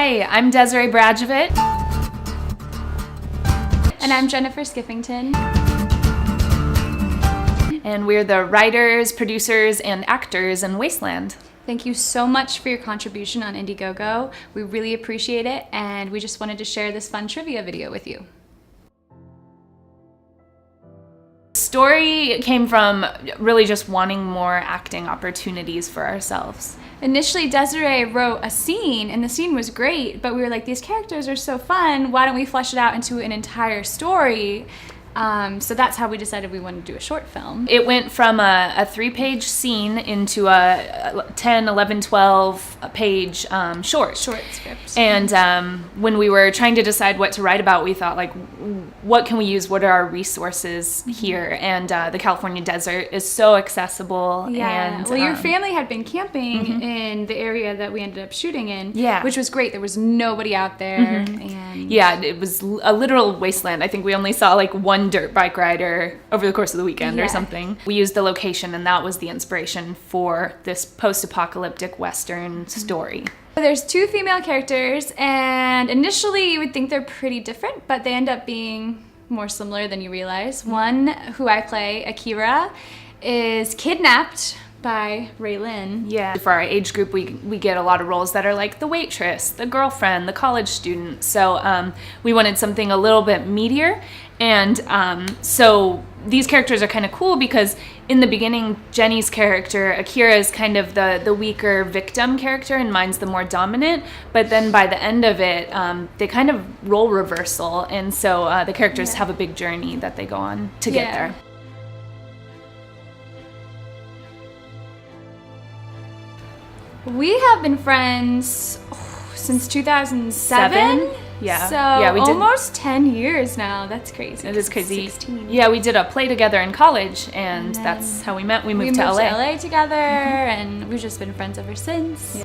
Hi, I'm Desiree Brajovic. And I'm Jennifer Skiffington. And we're the writers, producers, and actors in Wasteland. Thank you so much for your contribution on Indiegogo. We really appreciate it, and we just wanted to share this fun trivia video with you. Story came from really just wanting more acting opportunities for ourselves. Initially, Desiree wrote a scene, and the scene was great, but we were like, these characters are so fun, why don't we flesh it out into an entire story? So that's how we decided we wanted to do a short film. It went from a 3-page scene into a 10, 11, 12-page short script. And when we were trying to decide what to write about, we thought, like, what can we use? What are our resources here? And the California desert is so accessible. Yeah. And, well, your family had been camping in the area that we ended up shooting in, yeah, which was great. There was nobody out there. And yeah, it was a literal wasteland. I think we only saw like one dirt bike rider over the course of the weekend or something. We used the location, and that was the inspiration for this post-apocalyptic Western story. There's 2 female characters, and initially you would think they're pretty different, but they end up being more similar than you realize. One, who I play, Akira, is kidnapped by Raylin. Yeah. For our age group, we get a lot of roles that are like the waitress, the girlfriend, the college student. So we wanted something a little bit meatier. And so these characters are kind of cool because in the beginning, Jenny's character, Akira, is kind of the weaker victim character and mine's the more dominant. But then by the end of it, they kind of role reversal. And so the characters have a big journey that they go on to get there. We have been friends since 2007. Yeah. So yeah, we almost 10 years now. That's crazy. It is crazy. 16. Yeah, we did a play together in college, and that's how we met. We moved to LA together, and we've just been friends ever since. Yeah.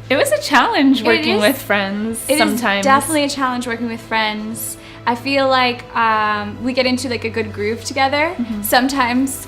It was a challenge working with friends sometimes. It is definitely a challenge working with friends. I feel like we get into like a good groove together. Sometimes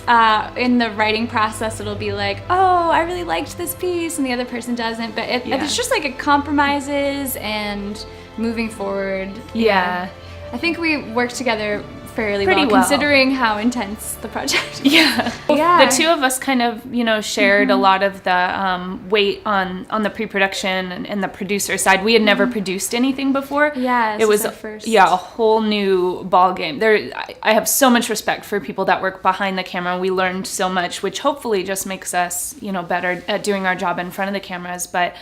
in the writing process, it'll be like, oh, I really liked this piece, and the other person doesn't. But it's just like it compromises and moving forward. Yeah. I think we work together fairly Pretty well, considering how intense the project is. Yeah. The 2 of us kind of, shared a lot of the weight on the pre-production and the producer side. We had never produced anything before. Yeah, it was our first. Yeah, a whole new ball game. I have so much respect for people that work behind the camera. We learned so much, which hopefully just makes us, better at doing our job in front of the cameras. But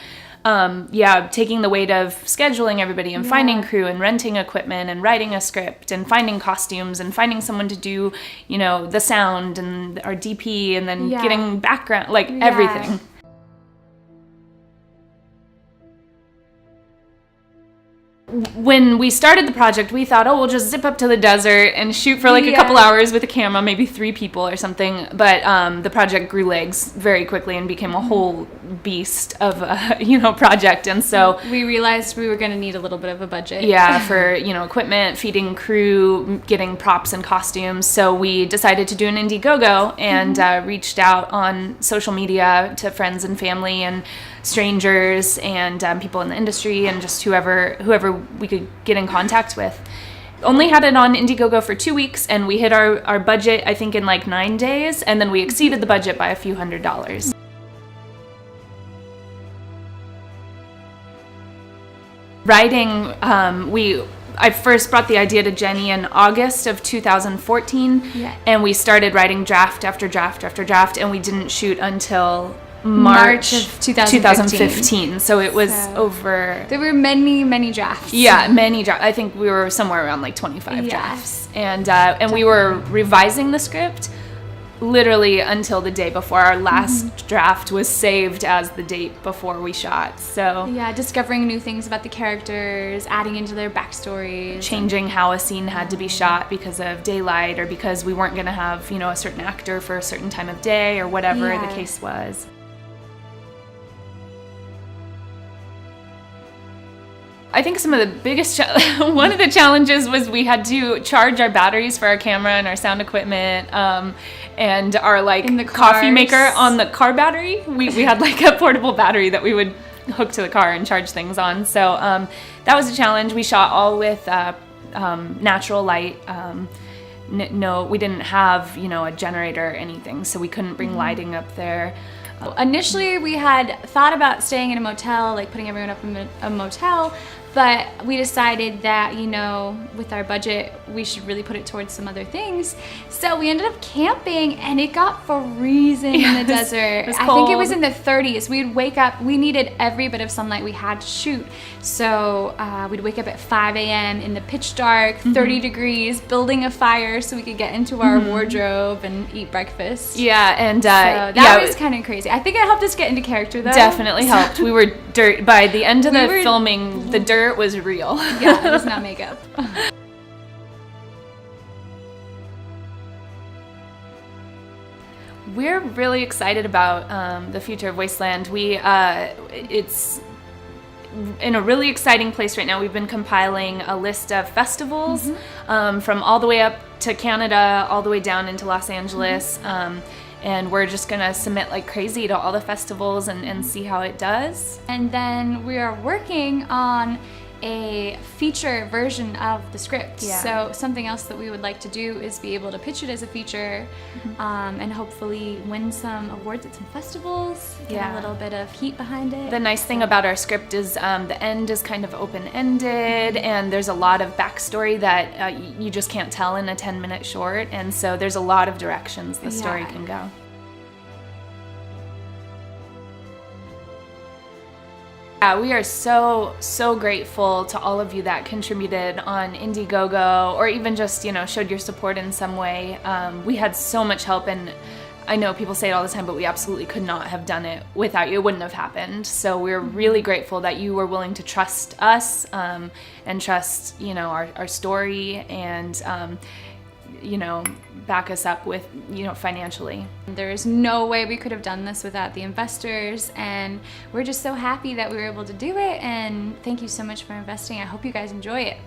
taking the weight of scheduling everybody and finding crew and renting equipment and writing a script and finding costumes and finding someone to do, the sound and our DP and then getting background, everything. When we started the project, we thought, we'll just zip up to the desert and shoot for a couple hours with a camera, maybe 3 people or something. But the project grew legs very quickly and became a whole beast of a project. And so we realized we were going to need a little bit of a budget. Yeah, for equipment, feeding crew, getting props and costumes. So we decided to do an Indiegogo and reached out on social media to friends and family and strangers and people in the industry and just whoever we could get in contact with. Only had it on Indiegogo for 2 weeks, and we hit our budget, I think, in 9 days, and then we exceeded the budget by a few $100s. Writing, I first brought the idea to Jenny in August of 2014, and we started writing draft after draft after draft, and we didn't shoot until March of 2015. So it was over. There were many drafts. Yeah, many drafts. I think we were somewhere around 25 drafts. And we were revising the script literally until the day before. Our last draft was saved as the date before we shot. So yeah, discovering new things about the characters, adding into their backstories, changing how a scene had to be shot because of daylight or because we weren't going to have, a certain actor for a certain time of day or whatever the case was. I think some of the biggest, one of the challenges was we had to charge our batteries for our camera and our sound equipment, and our like coffee maker on the car battery. We had like a portable battery that we would hook to the car and charge things on. So that was a challenge. We shot all with natural light. No, we didn't have, you know, a generator or anything, so we couldn't bring lighting up there. Initially, we had thought about staying in a motel, like putting everyone up in a motel, but we decided that, you know, with our budget, we should really put it towards some other things. So we ended up camping, and it got freezing in the desert. I think it was in the 30s. We'd wake up, we needed every bit of sunlight we had to shoot. So we'd wake up at 5 a.m. in the pitch dark, 30 degrees, building a fire so we could get into our wardrobe and eat breakfast. Yeah, and so that was kind of crazy. I think it helped us get into character, though. Definitely helped. We were dirt by the end of the filming. The dirt was real. Yeah, it was not makeup. We're really excited about the future of Wasteland. It's in a really exciting place right now. We've been compiling a list of festivals from all the way up to Canada, all the way down into Los Angeles. And we're just gonna submit like crazy to all the festivals and see how it does. And then we are working on a feature version of the script. Yeah. So something else that we would like to do is be able to pitch it as a feature, and hopefully win some awards at some festivals, get a little bit of heat behind it. The nice thing about our script is the end is kind of open-ended, and there's a lot of backstory that you just can't tell in a 10-minute short, and so there's a lot of directions the story can go. Yeah, we are so grateful to all of you that contributed on Indiegogo, or even just, you know, showed your support in some way. We had so much help, and I know people say it all the time, but we absolutely could not have done it without you. It wouldn't have happened. So we're really grateful that you were willing to trust us, and trust, you know, our story, and you know, back us up with, you know, financially. There's no way we could have done this without the investors, and we're just so happy that we were able to do it, and thank you so much for investing. I hope you guys enjoy it.